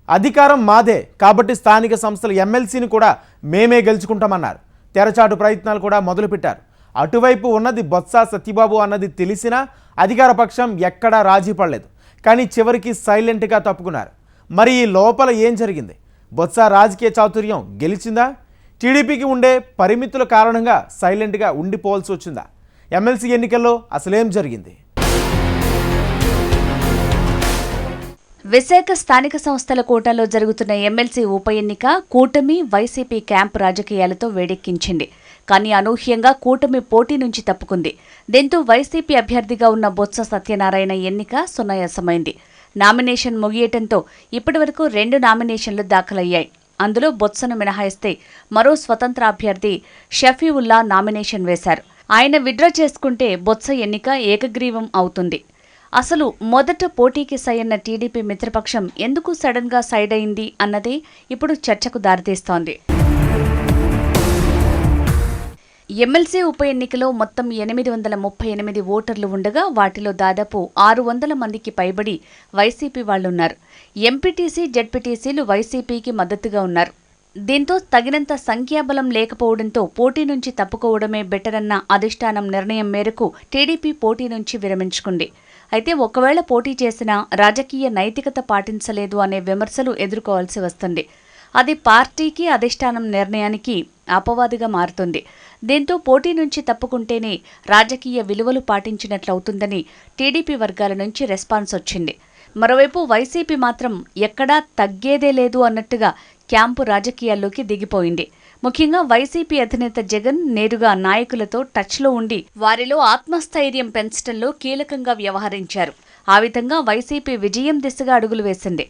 అధికారం మాదే కాబట్టి స్థానిక సంస్థల ఎమ్మెల్సీని కూడా మేమే గెలుచుకుంటామన్నారు. తెరచాటు ప్రయత్నాలు కూడా మొదలుపెట్టారు. అటువైపు ఉన్నది బొత్స సత్యబాబు అన్నది తెలిసినా అధికార పక్షం ఎక్కడా రాజీ పడలేదు. కానీ చివరికి సైలెంట్గా తప్పుకున్నారు. మరి ఈ లోపల ఏం జరిగింది? బొత్స రాజకీయ చాతుర్యం గెలిచిందా? టీడీపీకి ఉండే పరిమితుల కారణంగా సైలెంట్గా ఉండిపోవాల్సి వచ్చిందా? ఎమ్మెల్సీ ఎన్నికల్లో అసలేం జరిగింది? విశాఖ స్థానిక సంస్థల కోటాలో జరుగుతున్న ఎమ్మెల్సీ ఉప ఎన్నిక కూటమి వైసీపీ క్యాంపు రాజకీయాలతో వేడెక్కించింది. కానీ అనూహ్యంగా కూటమి పోటీ నుంచి తప్పుకుంది. దీంతో వైసీపీ అభ్యర్థిగా ఉన్న బొత్స సత్యనారాయణ ఎన్నిక సునాయాసమైంది. నామినేషన్ ముగియటంతో ఇప్పటివరకు 2 నామినేషన్లు దాఖలయ్యాయి. అందులో బొత్సను మినహాయిస్తే మరో స్వతంత్ర అభ్యర్థి షఫీవుల్లా నామినేషన్ వేశారు. ఆయన విత్డ్రా చేసుకుంటే బొత్స ఎన్నిక ఏకగ్రీవం అవుతుంది. అసలు మొదట పోటీకి సయ్యన్న టీడీపీ మిత్రపక్షం ఎందుకు సడన్ గా సైడ్ అయింది అన్నదే ఇప్పుడు చర్చకు దారితీస్తోంది. ఎమ్మెల్సీ ఉప ఎన్నికలో మొత్తం 838 ఓటర్లు ఉండగా వాటిలో దాదాపు 600 మందికి పైబడి వైసీపీ వాళ్లున్నారు. ఎంపీటీసీ, జెడ్పీటీసీలు వైసీపీకి మద్దతుగా ఉన్నారు. దీంతో తగినంత సంఖ్యాబలం లేకపోవడంతో పోటీ నుంచి తప్పుకోవడమే బెటర్ అన్న అధిష్టానం నిర్ణయం మేరకు టీడీపీ పోటీ నుంచి విరమించుకుంది. అయితే ఒకవేళ పోటీ చేసినా రాజకీయ నైతికత పాటించలేదు అనే విమర్శలు ఎదుర్కోవాల్సి వస్తుంది. అది పార్టీకి, అధిష్టానం నిర్ణయానికి అపవాదుగా మారుతుంది. దీంతో పోటీ నుంచి తప్పుకుంటేనే రాజకీయ విలువలు పాటించినట్లవుతుందని టీడీపీ వర్గాల నుంచి రెస్పాన్స్ వచ్చింది. మరోవైపు వైసీపీ మాత్రం ఎక్కడా తగ్గేదే లేదు అన్నట్టుగా క్యాంపు రాజకీయాల్లోకి దిగిపోయింది. ముఖ్యంగా వైసీపీ అధినేత జగన్ నేరుగా నాయకులతో టచ్లో ఉండి వారిలో ఆత్మస్థైర్యం పెంచడంలో కీలకంగా వ్యవహరించారు. ఆ విధంగా వైసీపీ విజయం దిశగా అడుగులు వేసింది.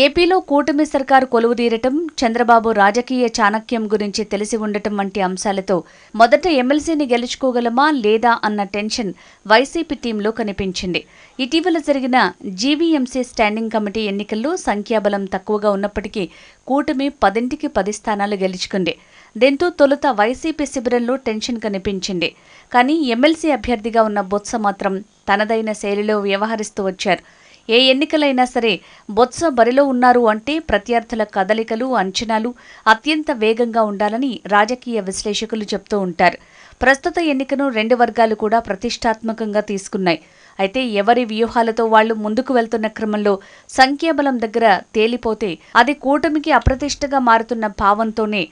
ఏపీలో కూటమి సర్కారు కొలువుదీరటం, చంద్రబాబు రాజకీయ చాణక్యం గురించి తెలిసి ఉండటం వంటి అంశాలతో మొదట ఎమ్మెల్సీని గెలుచుకోగలమా లేదా అన్న టెన్షన్ వైసీపీ టీంలో కనిపించింది. ఇటీవల జరిగిన జీవీఎంసీ స్టాండింగ్ కమిటీ ఎన్నికల్లో సంఖ్యాబలం తక్కువగా ఉన్నప్పటికీ కూటమి 10కి 10 స్థానాలు గెలుచుకుంది. దీంతో తొలుత వైసీపీ శిబిరంలో టెన్షన్ కనిపించింది. కానీ ఎమ్మెల్సీ అభ్యర్థిగా ఉన్న బొత్స మాత్రం తనదైన శైలిలో వ్యవహరిస్తూ వచ్చారు. ఏ ఎన్నికలైనా సరే బొత్స బరిలో ఉన్నారు అంటే ప్రత్యర్థుల కదలికలు, అంచనాలు అత్యంత వేగంగా ఉండాలని రాజకీయ విశ్లేషకులు చెప్తూ ఉంటారు. ప్రస్తుత ఎన్నికను 2 వర్గాలు కూడా ప్రతిష్టాత్మకంగా తీసుకున్నాయి. అయితే ఎవరి వ్యూహాలతో వాళ్లు ముందుకు వెళ్తున్న క్రమంలో సంఖ్యాబలం దగ్గర తేలిపోతే అది కూటమికి అప్రతిష్టగా మారుతున్న భావంతోనే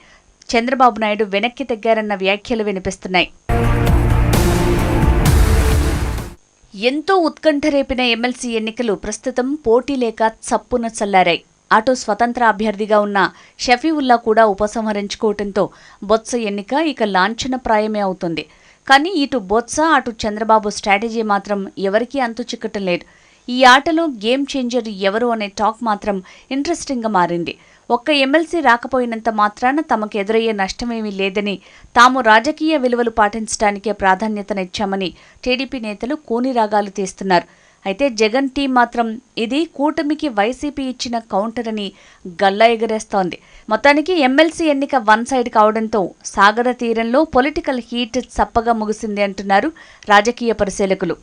చంద్రబాబు నాయుడు వెనక్కి తగ్గారన్న వ్యాఖ్యలు వినిపిస్తున్నాయి. ఎంతో ఉత్కంఠ రేపిన ఎమ్మెల్సీ ఎన్నికలు ప్రస్తుతం పోటీ లేక చప్పున చల్లారాయి. అటు స్వతంత్ర అభ్యర్థిగా ఉన్న షఫీవుల్లా కూడా ఉపసంహరించుకోవడంతో బొత్స ఎన్నిక ఇక లాంఛనప్రాయమే అవుతుంది. కానీ ఇటు బొత్స, అటు చంద్రబాబు స్ట్రాటజీ మాత్రం ఎవరికీ అంతు చిక్కటం లేదు. ఈ ఆటలో గేమ్ చేంజర్ ఎవరు అనే టాక్ మాత్రం ఇంట్రెస్టింగ్గా మారింది. ఒక్క ఎమ్మెల్సీ రాకపోయినంత మాత్రాన తమకు ఎదురయ్యే నష్టమేమీ లేదని, తాము రాజకీయ విలువలు పాటించడానికే ప్రాధాన్యతనిచ్చామని టీడీపీ నేతలు కూనిరాగాలు తీస్తున్నారు. అయితే జగన్ టీం మాత్రం ఇది కూటమికి వైసీపీ ఇచ్చిన కౌంటర్ అని గల్లా ఎగరేస్తోంది. మొత్తానికి ఎమ్మెల్సీ ఎన్నిక వన్ సైడ్ కావడంతో సాగర తీరంలో పొలిటికల్ హీట్ చప్పగా ముగిసింది అంటున్నారు రాజకీయ పరిశీలకులు.